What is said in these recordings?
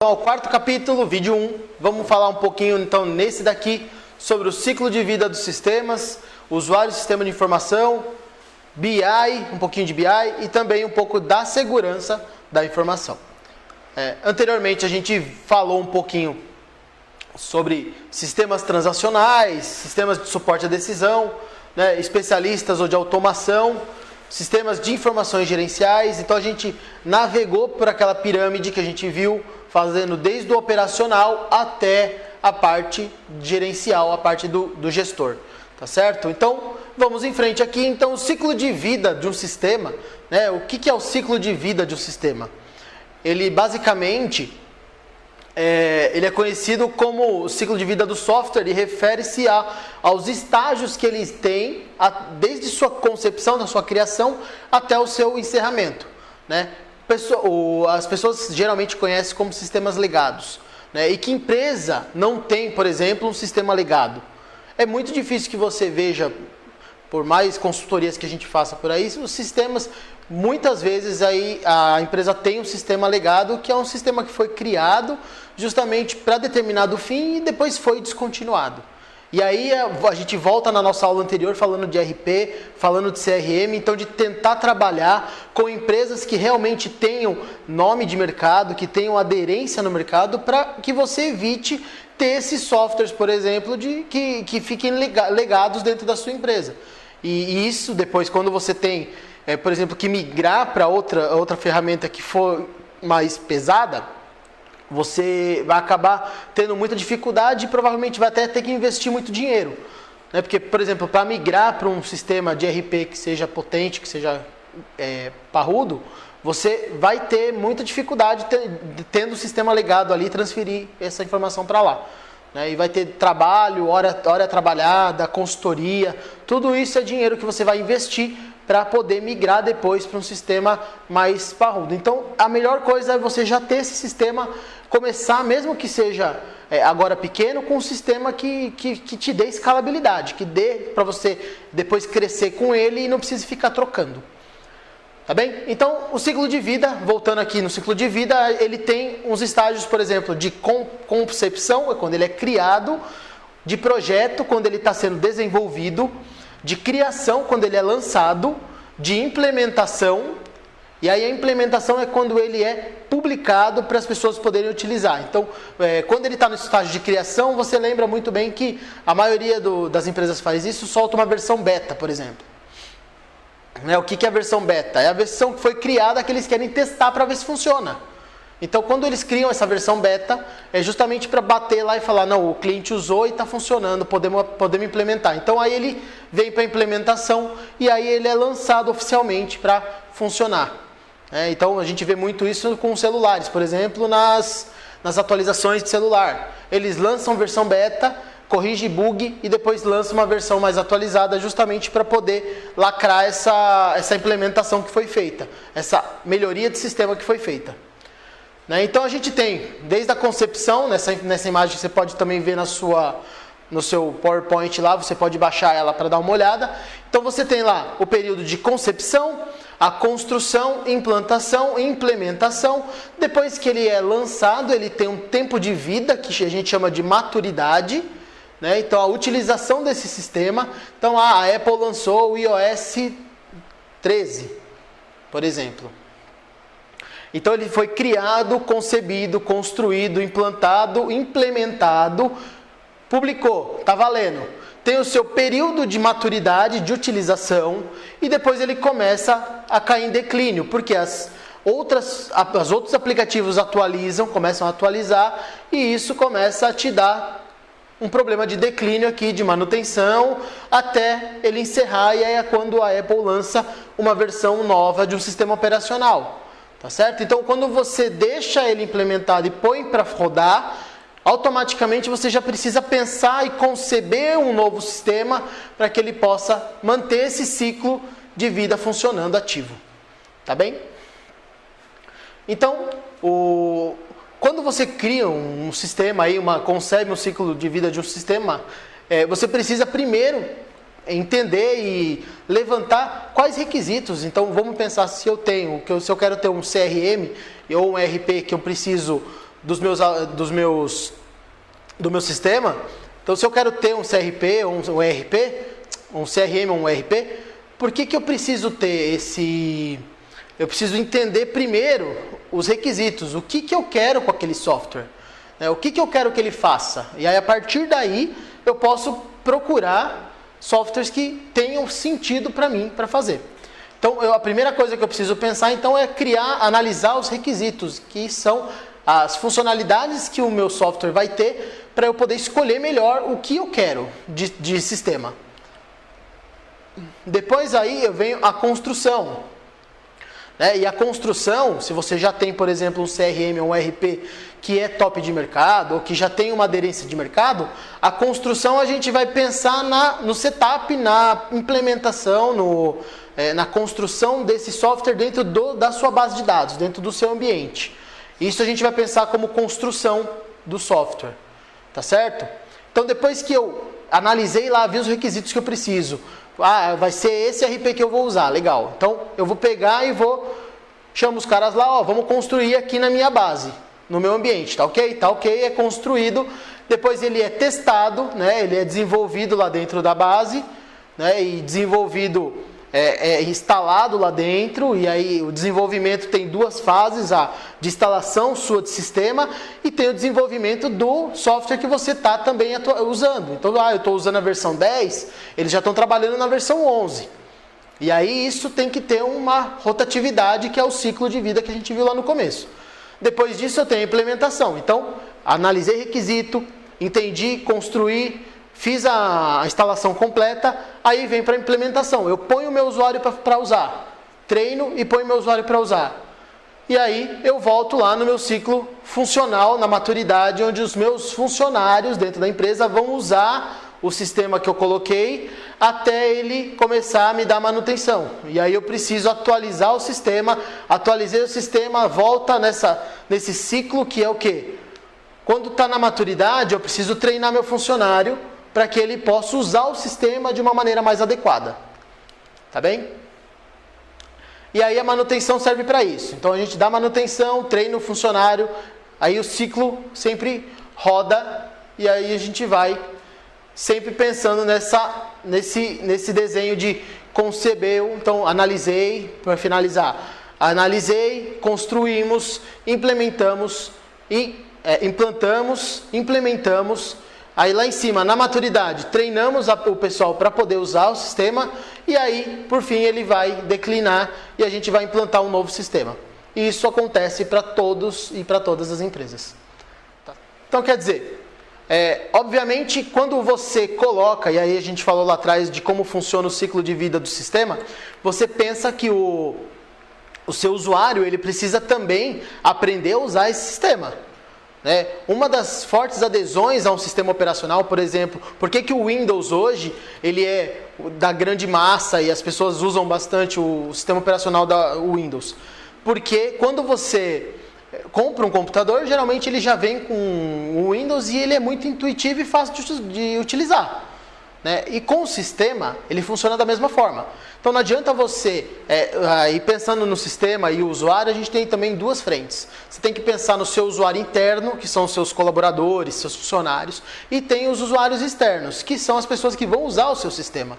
Ao quarto capítulo, vídeo 1, vamos falar um pouquinho então nesse daqui sobre o ciclo de vida dos sistemas, usuário e sistema de informação, BI, um pouquinho de BI e também um pouco da segurança da informação. Anteriormente a gente falou um pouquinho sobre sistemas transacionais, sistemas de suporte à decisão, né, especialistas ou de automação, sistemas de informações gerenciais. Então a gente navegou por aquela pirâmide que a gente viu, fazendo desde o operacional até a parte gerencial, a parte do gestor, tá certo? Então, vamos em frente aqui. Então, o ciclo de vida de um sistema, né? O que é o ciclo de vida de um sistema? Ele, basicamente, ele é conhecido como o ciclo de vida do software e refere-se aos estágios que ele tem, desde sua concepção, da sua criação, até o seu encerramento, né? As pessoas geralmente conhecem como sistemas legados, né? E que empresa não tem, por exemplo, um sistema legado? É muito difícil que você veja, por mais consultorias que a gente faça por aí, os sistemas, muitas vezes aí a empresa tem um sistema legado, que é um sistema que foi criado justamente para determinado fim e depois foi descontinuado. E aí a gente volta na nossa aula anterior falando de RP, falando de CRM, então de tentar trabalhar com empresas que realmente tenham nome de mercado, que tenham aderência no mercado, para que você evite ter esses softwares, por exemplo, que fiquem legados dentro da sua empresa. E isso depois, quando você tem, por exemplo, que migrar para outra ferramenta que for mais pesada, você vai acabar tendo muita dificuldade e provavelmente vai até ter que investir muito dinheiro, né? Porque, por exemplo, para migrar para um sistema de RP que seja potente, que seja parrudo, você vai ter muita dificuldade tendo o sistema legado ali, transferir essa informação para lá, né? E vai ter trabalho, hora trabalhada, consultoria, tudo isso é dinheiro que você vai investir para poder migrar depois para um sistema mais parrudo. Então, a melhor coisa é você já ter esse sistema, começar, mesmo que seja agora pequeno, com um sistema que te dê escalabilidade, que dê para você depois crescer com ele e não precise ficar trocando. Tá bem? Então, o ciclo de vida, voltando aqui no ciclo de vida, ele tem uns estágios, por exemplo, de concepção, é quando ele é criado, de projeto, quando ele está sendo desenvolvido, de criação, quando ele é lançado, de implementação, e aí a implementação é quando ele é publicado para as pessoas poderem utilizar. Então, quando ele está no estágio de criação, você lembra muito bem que a maioria das empresas faz isso, solta uma versão beta, por exemplo. O que é a versão beta? É a versão que foi criada que eles querem testar para ver se funciona. Então, quando eles criam essa versão beta, é justamente para bater lá e falar, não, o cliente usou e está funcionando, podemos implementar. Então, aí ele vem para a implementação e aí ele é lançado oficialmente para funcionar. Então, a gente vê muito isso com celulares, por exemplo, nas atualizações de celular. Eles lançam versão beta, corrige bug e depois lançam uma versão mais atualizada justamente para poder lacrar essa implementação que foi feita, essa melhoria de sistema que foi feita. Então a gente tem, desde a concepção, nessa imagem você pode também ver no seu PowerPoint lá, você pode baixar ela para dar uma olhada. Então você tem lá o período de concepção, a construção, implantação e implementação. Depois que ele é lançado, ele tem um tempo de vida, que a gente chama de maturidade, né? Então a utilização desse sistema, então a Apple lançou o iOS 13, por exemplo. Então ele foi criado, concebido, construído, implantado, implementado, publicou, está valendo. Tem o seu período de maturidade, de utilização, e depois ele começa a cair em declínio, porque os outros aplicativos começam a atualizar, e isso começa a te dar um problema de declínio aqui, de manutenção, até ele encerrar, e aí é quando a Apple lança uma versão nova de um sistema operacional. Tá certo? Então, quando você deixa ele implementado e põe para rodar, automaticamente você já precisa pensar e conceber um novo sistema para que ele possa manter esse ciclo de vida funcionando ativo. Tá bem? Então, quando você cria um sistema, concebe um ciclo de vida de um sistema, você precisa primeiro entender e levantar quais requisitos. Então vamos pensar, se eu quero ter um CRM ou um RP que eu preciso do meu sistema. Então, se eu quero ter um CRP, um ERP, um CRM ou um ERP, por que eu preciso ter esse... Eu preciso entender primeiro os requisitos, o que eu quero com aquele software, né? O que eu quero que ele faça. E aí, a partir daí, eu posso procurar softwares que tenham sentido para mim, para fazer. Então, a primeira coisa que eu preciso pensar, então, é analisar os requisitos, que são as funcionalidades que o meu software vai ter, para eu poder escolher melhor o que eu quero de sistema. Depois aí eu venho a construção. E a construção, se você já tem, por exemplo, um CRM ou um ERP que é top de mercado, ou que já tem uma aderência de mercado, a construção a gente vai pensar no setup, na implementação, na construção desse software dentro da sua base de dados, dentro do seu ambiente. Isso a gente vai pensar como construção do software, tá certo? Então, depois que eu analisei lá, vi os requisitos que eu preciso, vai ser esse RP que eu vou usar, legal. Então, eu vou pegar e chamo os caras lá, vamos construir aqui na minha base, no meu ambiente, tá ok? Tá ok, é construído, depois ele é testado, né? Ele é desenvolvido lá dentro da base, né? E desenvolvido, instalado lá dentro, e aí o desenvolvimento tem duas fases, a de instalação sua de sistema e tem o desenvolvimento do software que você está também usando. Então, eu estou usando a versão 10, eles já estão trabalhando na versão 11. E aí isso tem que ter uma rotatividade, que é o ciclo de vida que a gente viu lá no começo. Depois disso eu tenho a implementação. Então, analisei requisito, entendi, construí, fiz a instalação completa, aí vem para a implementação. Eu ponho o meu usuário para usar, treino e ponho o meu usuário para usar. E aí eu volto lá no meu ciclo funcional, na maturidade, onde os meus funcionários dentro da empresa vão usar o sistema que eu coloquei até ele começar a me dar manutenção. E aí eu preciso atualizar o sistema, atualizei o sistema, volta nesse ciclo que é o quê? Quando está na maturidade, eu preciso treinar meu funcionário para que ele possa usar o sistema de uma maneira mais adequada. Tá bem? E aí a manutenção serve para isso. Então a gente dá manutenção, treina o funcionário, aí o ciclo sempre roda e aí a gente vai sempre pensando nesse desenho de conceber. Então analisei, para finalizar, analisei, construímos, implementamos, implantamos, implementamos. Aí lá em cima, na maturidade, treinamos o pessoal para poder usar o sistema e aí, por fim, ele vai declinar e a gente vai implantar um novo sistema. E isso acontece para todos e para todas as empresas. Então, quer dizer, obviamente, quando você coloca, e aí a gente falou lá atrás de como funciona o ciclo de vida do sistema, você pensa que o seu usuário ele precisa também aprender a usar esse sistema. Uma das fortes adesões a um sistema operacional, por exemplo, por que o Windows hoje ele é da grande massa e as pessoas usam bastante o sistema operacional da Windows? Porque quando você compra um computador, geralmente ele já vem com o Windows e ele é muito intuitivo e fácil de utilizar. E com o sistema, ele funciona da mesma forma. Então não adianta você, ir pensando no sistema e o usuário, a gente tem também duas frentes. Você tem que pensar no seu usuário interno, que são os seus colaboradores, seus funcionários, e tem os usuários externos, que são as pessoas que vão usar o seu sistema.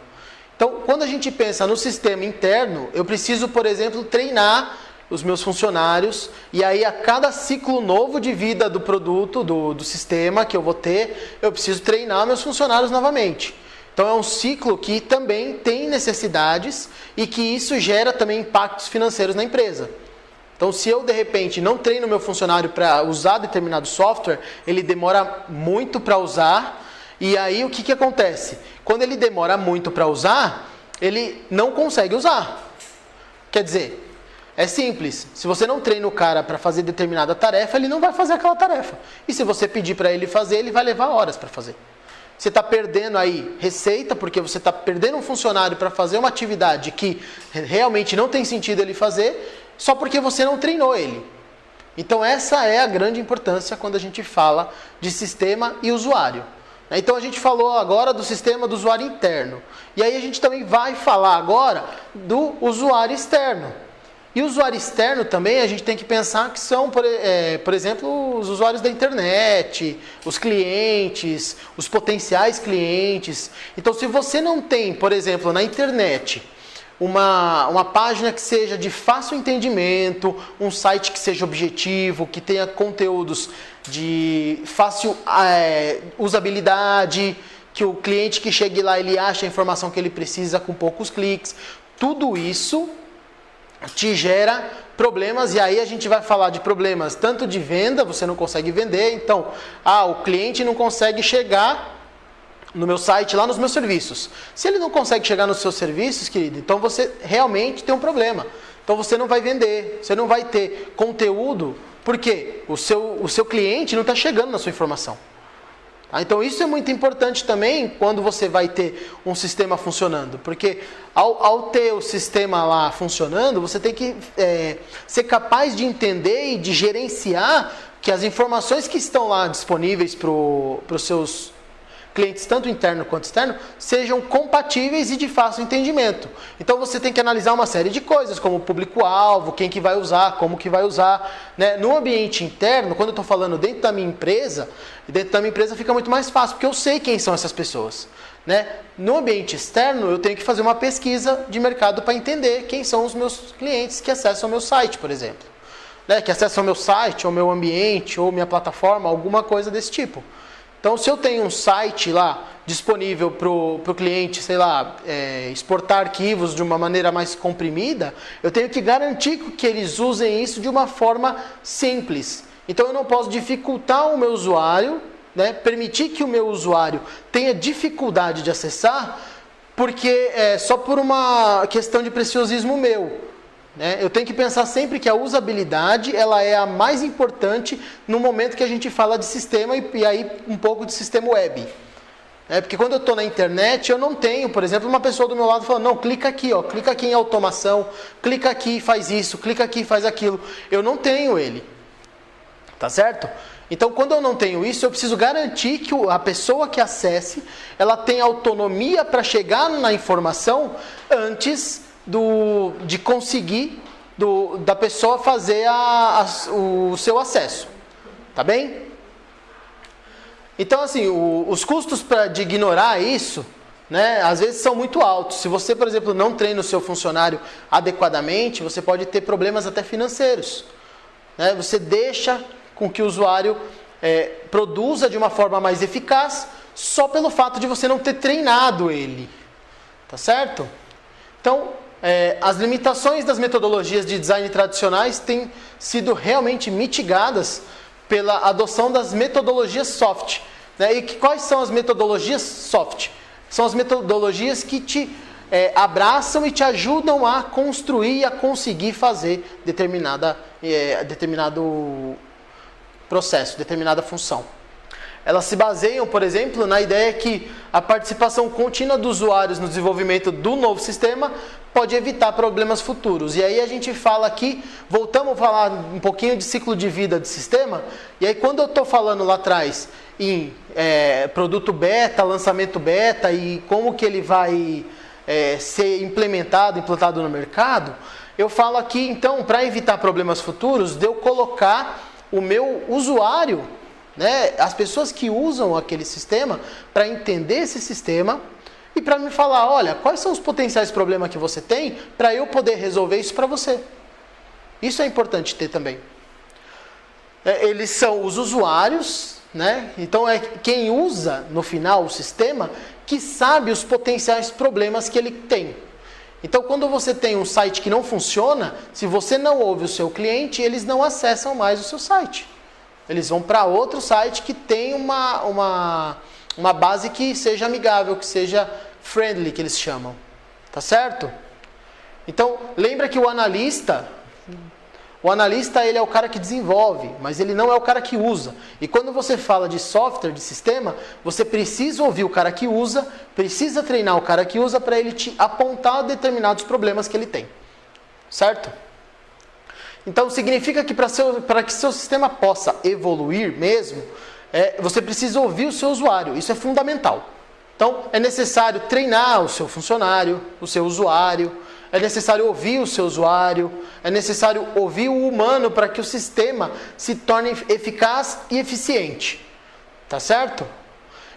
Então, quando a gente pensa no sistema interno, eu preciso, por exemplo, treinar os meus funcionários, e aí a cada ciclo novo de vida do produto, do sistema que eu vou ter, eu preciso treinar meus funcionários novamente. Então é um ciclo que também tem necessidades e que isso gera também impactos financeiros na empresa. Então se eu de repente não treino meu funcionário para usar determinado software, ele demora muito para usar e aí o que acontece? Quando ele demora muito para usar, ele não consegue usar. Quer dizer, é simples, se você não treina o cara para fazer determinada tarefa, ele não vai fazer aquela tarefa. E se você pedir para ele fazer, ele vai levar horas para fazer. Você está perdendo aí receita, porque você está perdendo um funcionário para fazer uma atividade que realmente não tem sentido ele fazer, só porque você não treinou ele. Então essa é a grande importância quando a gente fala de sistema e usuário. Então a gente falou agora do sistema do usuário interno. E aí a gente também vai falar agora do usuário externo. E o usuário externo também, a gente tem que pensar que são, por exemplo, os usuários da internet, os clientes, os potenciais clientes. Então, se você não tem, por exemplo, na internet, uma página que seja de fácil entendimento, um site que seja objetivo, que tenha conteúdos de fácil usabilidade, que o cliente que chegue lá, ele ache a informação que ele precisa com poucos cliques, tudo isso te gera problemas, e aí a gente vai falar de problemas tanto de venda, você não consegue vender, então, o cliente não consegue chegar no meu site, lá nos meus serviços. Se ele não consegue chegar nos seus serviços, querido, então você realmente tem um problema. Então você não vai vender, você não vai ter conteúdo, porque o seu cliente não está chegando na sua informação. Então isso é muito importante também quando você vai ter um sistema funcionando, porque ao ter o sistema lá funcionando, você tem que ser capaz de entender e de gerenciar que as informações que estão lá disponíveis para os seus clientes, tanto interno quanto externo, sejam compatíveis e de fácil entendimento. Então você tem que analisar uma série de coisas, como o público-alvo, quem que vai usar, como que vai usar. Né? No ambiente interno, quando eu estou falando dentro da minha empresa fica muito mais fácil, porque eu sei quem são essas pessoas. Né? No ambiente externo, eu tenho que fazer uma pesquisa de mercado para entender quem são os meus clientes que acessam o meu site, por exemplo. Né? Que acessam o meu site, ou meu ambiente, ou minha plataforma, alguma coisa desse tipo. Então, se eu tenho um site lá disponível para o cliente, sei lá, exportar arquivos de uma maneira mais comprimida, eu tenho que garantir que eles usem isso de uma forma simples. Então, eu não posso dificultar o meu usuário, né, permitir que o meu usuário tenha dificuldade de acessar, porque só por uma questão de preciosismo meu. Eu tenho que pensar sempre que a usabilidade ela é a mais importante no momento que a gente fala de sistema e aí um pouco de sistema web. Porque quando eu estou na internet, eu não tenho, por exemplo, uma pessoa do meu lado falando, não, clica aqui em automação, clica aqui e faz isso, clica aqui e faz aquilo. Eu não tenho ele. Tá certo? Então, quando eu não tenho isso, eu preciso garantir que a pessoa que acesse, ela tem autonomia para chegar na informação antes de conseguir da pessoa fazer o seu acesso. Tá bem? Então, assim, os custos de ignorar isso, né, às vezes são muito altos. Se você, por exemplo, não treina o seu funcionário adequadamente, você pode ter problemas até financeiros. Né? Você deixa com que o usuário produza de uma forma mais eficaz só pelo fato de você não ter treinado ele. Tá certo? Então, as limitações das metodologias de design tradicionais têm sido realmente mitigadas pela adoção das metodologias soft. Né? E quais são as metodologias soft? São as metodologias que te abraçam e te ajudam a construir e a conseguir fazer determinado processo, determinada função. Elas se baseiam, por exemplo, na ideia que a participação contínua dos usuários no desenvolvimento do novo sistema pode evitar problemas futuros. E aí a gente fala aqui, voltamos a falar um pouquinho de ciclo de vida do sistema, e aí quando eu estou falando lá atrás em produto beta, lançamento beta e como que ele vai ser implantado no mercado, eu falo aqui, então, para evitar problemas futuros, de eu colocar o meu usuário, né, as pessoas que usam aquele sistema, para entender esse sistema e para me falar, olha, quais são os potenciais problemas que você tem para eu poder resolver isso para você. Isso é importante ter também. Eles são os usuários, né? Então é quem usa no final o sistema que sabe os potenciais problemas que ele tem. Então quando você tem um site que não funciona, se você não ouve o seu cliente, eles não acessam mais o seu site. Eles vão para outro site que tem uma base que seja amigável, que seja friendly, que eles chamam. Tá certo? Então, lembra que o analista ele é o cara que desenvolve, mas ele não é o cara que usa. E quando você fala de software, de sistema, você precisa ouvir o cara que usa, precisa treinar o cara que usa para ele te apontar determinados problemas que ele tem. Certo? Então, significa que para que seu sistema possa evoluir mesmo, você precisa ouvir o seu usuário. Isso é fundamental. Então, é necessário treinar o seu funcionário, o seu usuário, é necessário ouvir o seu usuário, é necessário ouvir o humano para que o sistema se torne eficaz e eficiente. Tá certo?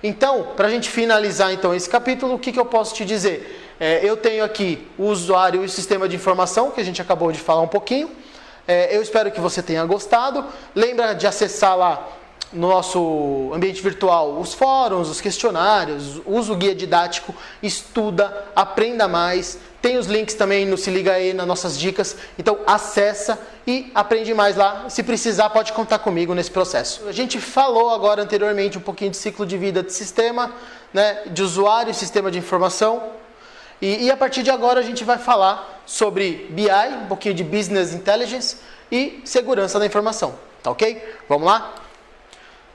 Então, para a gente finalizar então esse capítulo, o que eu posso te dizer? Eu tenho aqui o usuário e o sistema de informação, que a gente acabou de falar um pouquinho. Eu espero que você tenha gostado. Lembra de acessar lá no nosso ambiente virtual os fóruns, os questionários, usa o guia didático, estuda, aprenda mais. Tem os links também no Se Liga Aí, nas nossas dicas. Então acessa e aprende mais lá. Se precisar, pode contar comigo nesse processo. A gente falou agora anteriormente um pouquinho de ciclo de vida de sistema, né, de usuário e sistema de informação. E a partir de agora a gente vai falar sobre BI, um pouquinho de Business Intelligence e segurança da informação. Tá ok? Vamos lá?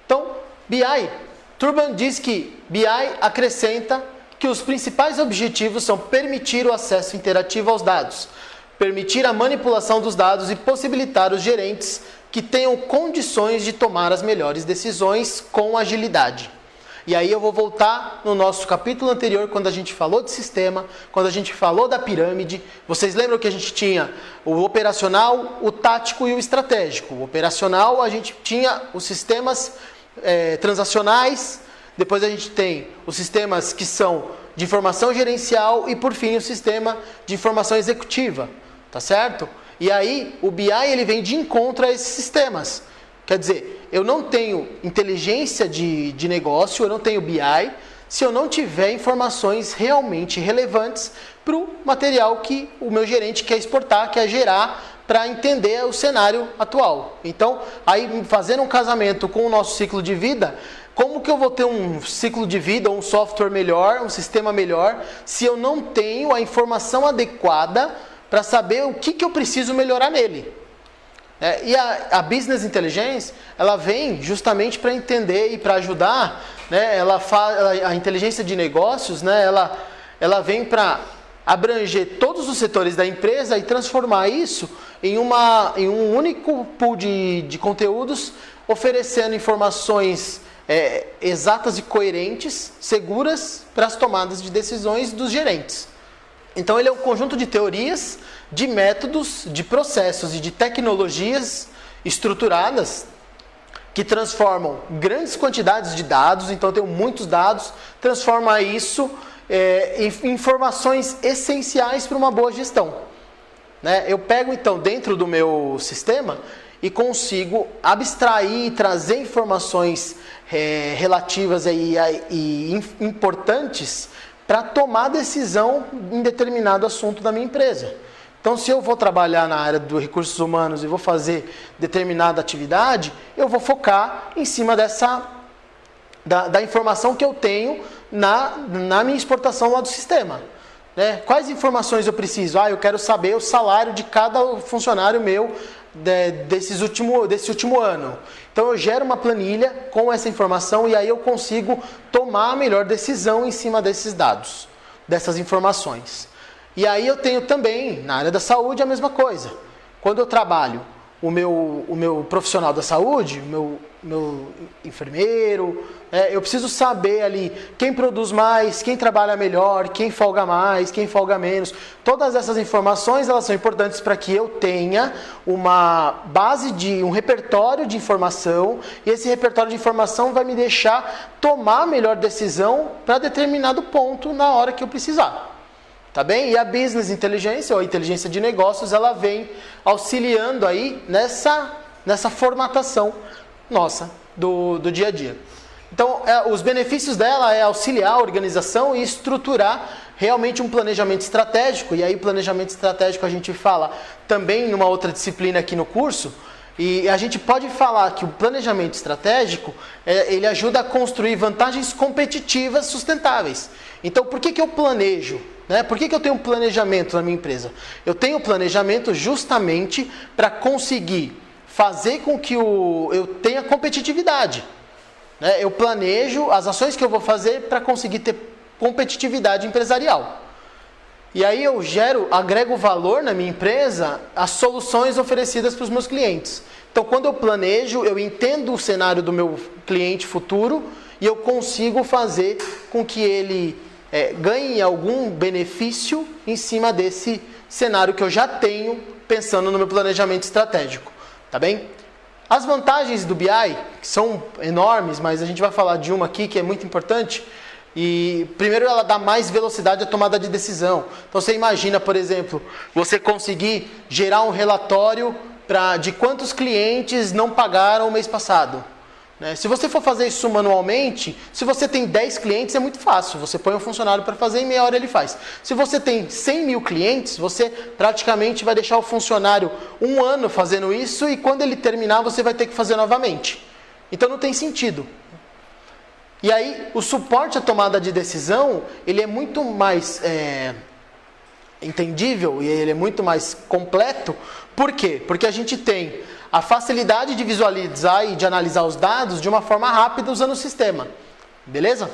Então, BI. Turban diz que BI acrescenta que os principais objetivos são permitir o acesso interativo aos dados, permitir a manipulação dos dados e possibilitar os gerentes que tenham condições de tomar as melhores decisões com agilidade. E aí eu vou voltar no nosso capítulo anterior, quando a gente falou de sistema, quando a gente falou da pirâmide. Vocês lembram que a gente tinha o operacional, o tático e o estratégico. O operacional, a gente tinha os sistemas transacionais, depois a gente tem os sistemas que são de informação gerencial e, por fim, o sistema de informação executiva. Tá certo? E aí, o BI ele vem de encontro a esses sistemas. Quer dizer, eu não tenho inteligência de negócio, eu não tenho BI, se eu não tiver informações realmente relevantes para o material que o meu gerente quer exportar, quer gerar, para entender o cenário atual. Então, aí fazendo um casamento com o nosso ciclo de vida, como que eu vou ter um ciclo de vida, um software melhor, um sistema melhor, se eu não tenho a informação adequada para saber o que eu preciso melhorar nele? E a Business Intelligence, ela vem justamente para entender e para ajudar, né? A inteligência de negócios, né? Ela vem para abranger todos os setores da empresa e transformar isso em um único pool de conteúdos, oferecendo informações exatas e coerentes, seguras para as tomadas de decisões dos gerentes. Então ele é um conjunto de teorias, de métodos, de processos e de tecnologias estruturadas que transformam grandes quantidades de dados, então eu tenho muitos dados, transforma isso em informações essenciais para uma boa gestão. Né? Eu pego então dentro do meu sistema e consigo abstrair e trazer informações relativas e importantes para tomar decisão em determinado assunto da minha empresa. Então, se eu vou trabalhar na área dos recursos humanos e vou fazer determinada atividade, eu vou focar em cima da informação que eu tenho na minha exportação lá do sistema. Né? Quais informações eu preciso? Eu quero saber o salário de cada funcionário meu desse último ano. Então eu gero uma planilha com essa informação e aí eu consigo tomar a melhor decisão em cima desses dados, dessas informações. E aí eu tenho também, na área da saúde, a mesma coisa. Quando eu trabalho o meu profissional da saúde, o meu enfermeiro, eu preciso saber ali quem produz mais, quem trabalha melhor, quem folga mais, quem folga menos. Todas essas informações elas são importantes para que eu tenha uma base um repertório de informação, e esse repertório de informação vai me deixar tomar a melhor decisão para determinado ponto na hora que eu precisar. Tá bem? E a Business Intelligence, ou a inteligência de negócios, ela vem auxiliando aí nessa formatação nossa do dia a dia. Então, os benefícios dela é auxiliar a organização e estruturar realmente um planejamento estratégico. E aí, planejamento estratégico a gente fala também numa outra disciplina aqui no curso. E a gente pode falar que o planejamento estratégico, ele ajuda a construir vantagens competitivas sustentáveis. Então, por que eu planejo? Né? Por que eu tenho um planejamento na minha empresa? Eu tenho planejamento justamente para conseguir fazer com que eu tenha competitividade. Né? Eu planejo as ações que eu vou fazer para conseguir ter competitividade empresarial. E aí eu agrego valor na minha empresa às soluções oferecidas para os meus clientes. Então, quando eu planejo, eu entendo o cenário do meu cliente futuro e eu consigo fazer com que ele ganhe algum benefício em cima cenário que eu já tenho pensando no meu planejamento estratégico, tá bem? As vantagens do BI, que são enormes, mas a gente vai falar de uma aqui que é muito importante. E primeiro, ela dá mais velocidade à tomada de decisão. Então você imagina, por exemplo, você conseguir gerar um relatório de quantos clientes não pagaram o mês passado. Se você for fazer isso manualmente, se você tem 10 clientes é muito fácil, você põe um funcionário para fazer e em meia hora ele faz. Se você tem 100 mil clientes, você praticamente vai deixar o funcionário 1 ano fazendo isso e quando ele terminar você vai ter que fazer novamente. Então não tem sentido. E aí o suporte à tomada de decisão, ele é muito mais entendível e ele é muito mais completo. Por quê? Porque a gente tem a facilidade de visualizar e de analisar os dados de uma forma rápida usando o sistema. Beleza?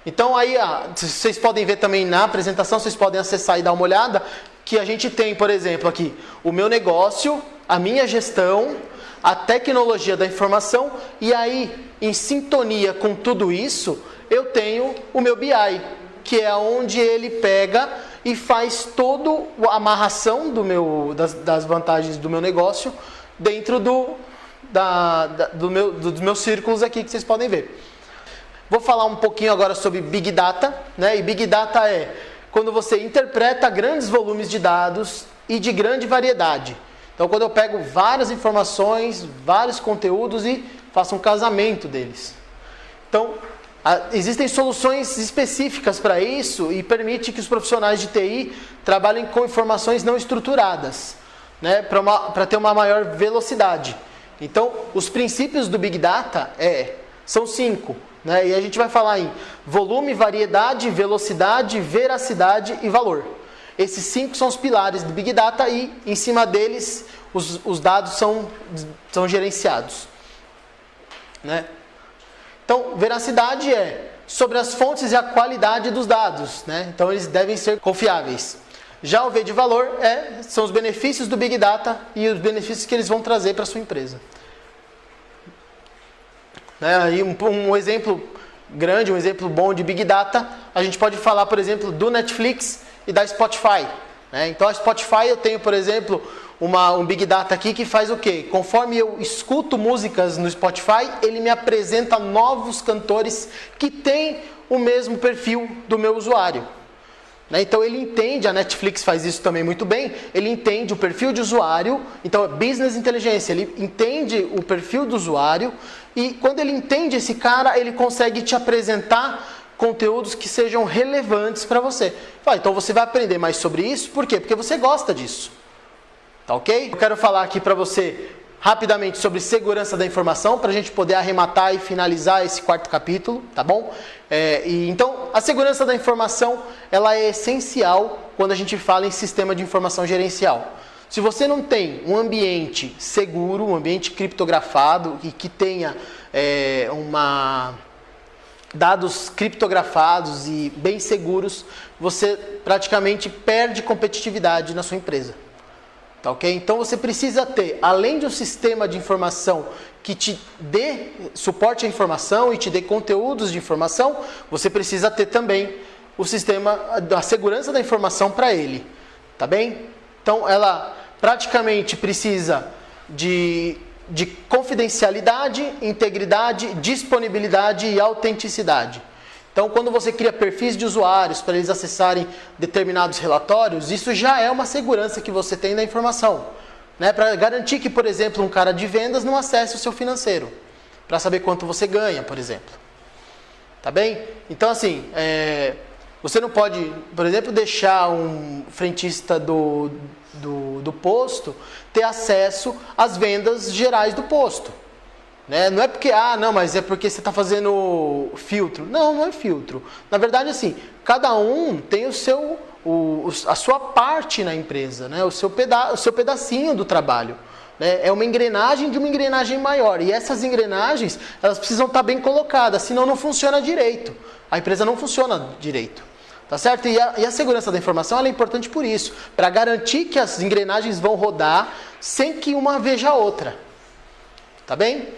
Então aí, vocês podem ver também na apresentação, vocês podem acessar e dar uma olhada, que a gente tem, por exemplo, aqui, o meu negócio, a minha gestão, a tecnologia da informação, e aí, em sintonia com tudo isso, eu tenho o meu BI, que é onde ele pega e faz toda a amarração das vantagens do meu negócio dentro dos meus círculos aqui que vocês podem ver. Vou falar um pouquinho agora sobre Big Data, E Big Data é quando você interpreta grandes volumes de dados e de grande variedade. Então, quando eu pego várias informações, vários conteúdos e faço um casamento deles. Então, existem soluções específicas para isso e permite que os profissionais de TI trabalhem com informações não estruturadas, para ter uma maior velocidade. Então, os princípios do Big Data são 5. E a gente vai falar em volume, variedade, velocidade, veracidade e valor. Esses 5 são os pilares do Big Data e, em cima deles, os dados são gerenciados. Então, veracidade é sobre as fontes e a qualidade dos dados. Então, eles devem ser confiáveis. Já o V de valor são os benefícios do Big Data e os benefícios que eles vão trazer para a sua empresa. Aí um exemplo grande, um exemplo bom de Big Data, a gente pode falar, por exemplo, do Netflix e da Spotify. Então a Spotify eu tenho, por exemplo, um Big Data aqui que faz o quê? Conforme eu escuto músicas no Spotify, ele me apresenta novos cantores que têm o mesmo perfil do meu usuário. Então ele entende, a Netflix faz isso também muito bem, ele entende o perfil de usuário, então é business inteligência, ele entende o perfil do usuário e quando ele entende esse cara, ele consegue te apresentar conteúdos que sejam relevantes para você. Então você vai aprender mais sobre isso, por quê? Porque você gosta disso. Tá ok? Eu quero falar aqui para você rapidamente sobre segurança da informação, para a gente poder arrematar e finalizar esse 4º capítulo, tá bom? Então, a segurança da informação, ela é essencial quando a gente fala em sistema de informação gerencial. Se você não tem um ambiente seguro, um ambiente criptografado e que tenha dados criptografados e bem seguros, você praticamente perde competitividade na sua empresa. Tá ok? Então você precisa ter, além de um sistema de informação que te dê suporte à informação e te dê conteúdos de informação, você precisa ter também o sistema, a segurança da informação para ele. Tá bem? Então ela praticamente precisa de confidencialidade, integridade, disponibilidade e autenticidade. Então, quando você cria perfis de usuários para eles acessarem determinados relatórios, isso já é uma segurança que você tem da informação. Para garantir que, por exemplo, um cara de vendas não acesse o seu financeiro, para saber quanto você ganha, por exemplo. Tá bem? Então, assim, você não pode, por exemplo, deixar um frentista do posto ter acesso às vendas gerais do posto. Não é porque, mas é porque você está fazendo filtro. Não, não é filtro. Na verdade, assim, cada um tem a sua parte na empresa, o seu pedacinho do trabalho. É uma engrenagem de uma engrenagem maior. E essas engrenagens, elas precisam estar bem colocadas, senão não funciona direito. A empresa não funciona direito. Tá certo? E a segurança da informação ela é importante por isso, para garantir que as engrenagens vão rodar sem que uma veja a outra. Tá bem?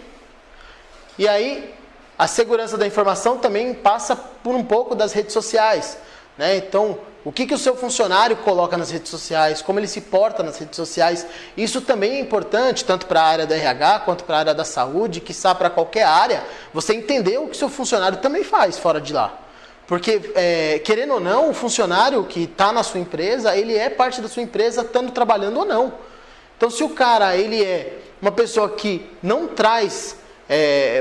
E aí, a segurança da informação também passa por um pouco das redes sociais. né? Então, o que o seu funcionário coloca nas redes sociais, como ele se porta nas redes sociais, isso também é importante, tanto para a área da RH, quanto para a área da saúde, quiçá para qualquer área, você entender o que o seu funcionário também faz fora de lá. Porque, querendo ou não, o funcionário que está na sua empresa, ele é parte da sua empresa, estando trabalhando ou não. Então, se o cara ele é uma pessoa que não traz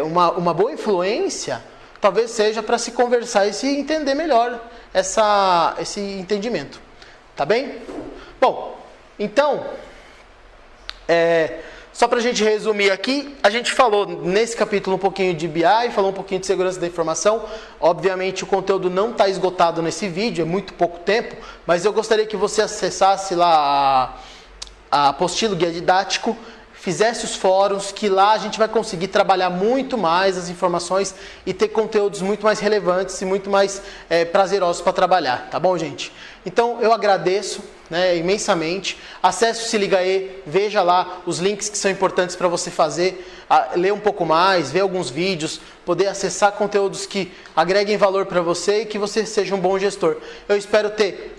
uma boa influência, talvez seja para se conversar e se entender melhor esse entendimento. Tá bem? Bom, então, só para a gente resumir aqui, a gente falou nesse capítulo um pouquinho de BI, falou um pouquinho de segurança da informação. Obviamente o conteúdo não está esgotado nesse vídeo, é muito pouco tempo, mas eu gostaria que você acessasse lá a apostila, o guia didático, fizesse os fóruns, que lá a gente vai conseguir trabalhar muito mais as informações e ter conteúdos muito mais relevantes e muito mais prazerosos para trabalhar, tá bom, gente? Então eu agradeço, né, imensamente. Acesse o Se Liga Aí, veja lá os links que são importantes para você fazer, ler um pouco mais, ver alguns vídeos, poder acessar conteúdos que agreguem valor para você e que você seja um bom gestor. Eu espero ter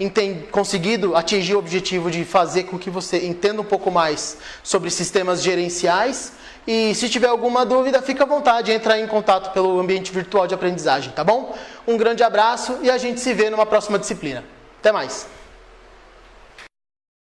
conseguido atingir o objetivo de fazer com que você entenda um pouco mais sobre sistemas gerenciais. E se tiver alguma dúvida, fica à vontade de entrar em contato pelo ambiente virtual de aprendizagem, tá bom? Um grande abraço e a gente se vê numa próxima disciplina. Até mais!